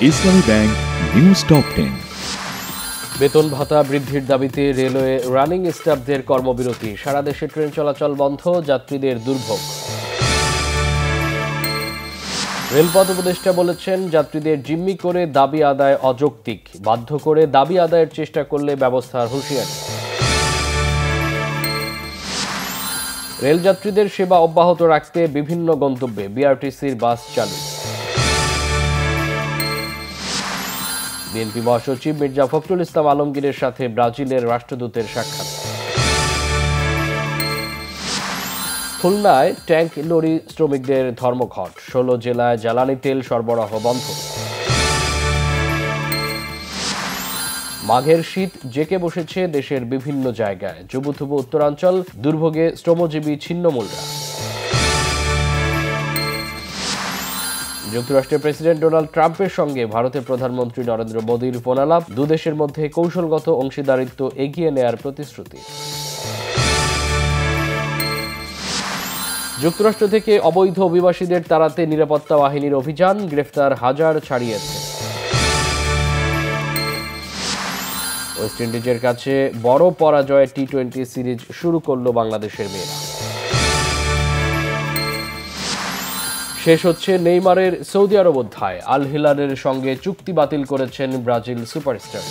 ইসলামী bank news top 10। বেতন ভাতা বৃদ্ধির দাবিতে রেলওয়ে রানিং স্টাফদের কর্মবিরতি, সারা দেশে ট্রেন চলাচল বন্ধ, যাত্রীদের দুর্ভোগ। রেলপথ উপদেষ্টা বলেছেন, যাত্রীদের জিম্মি করে দাবি আদায় অযৌক্তিক, বাধ্য করে দাবি আদায়ের চেষ্টা করলে ব্যবস্থার হুঁশিয়ারি। রেলযাত্রীদের সেবা অব্যাহত রাখতে বিভিন্ন গন্তব্যে বিআরটিসির বাস চালু। বিএনপি মহাসচিব মির্জা ফখরুল ইসলাম আলমগীরের সাথে ব্রাজিলের রাষ্ট্রদূতের সাক্ষাৎ। খুলনায় ট্যাঙ্ক লরি শ্রমিকদের ধর্মঘট, 16 জেলায় জ্বালানি তেল সরবরাহ বন্ধ। মাঘের শীত জেঁকে বসেছে দেশের বিভিন্ন জায়গায়, জুবুথুবু উত্তরাঞ্চল, দুর্ভোগে শ্রমজীবী ছিন্নমূলরা। যুক্তরাষ্ট্রের প্রেসিডেন্ট ডোনাল্ড ট্রাম্পের সঙ্গে ভারতের প্রধানমন্ত্রী নরেন্দ্র মোদীর ফোনালাপ, দুদেশের মধ্যে কৌশলগত অংশীদারিত্ব এগিয়ে নেয়ার প্রতিশ্রুতি। যুক্তরাষ্ট্র থেকে অবৈধ অভিবাসীদের তাড়াতে নিরাপত্তা বাহিনীর অভিযান, গ্রেফতার হাজার ছাড়িয়েছে। ওয়েস্ট ইন্ডিজের কাছে বড় পরাজয়ে টি-20 সিরিজ শুরু করল বাংলাদেশের মেয়েরা। শেষ হচ্ছে নেইমারের সৌদি আরব অধ্যায়, আল হিলালের সঙ্গে চুক্তি বাতিল করেছেন ব্রাজিল সুপারস্টার।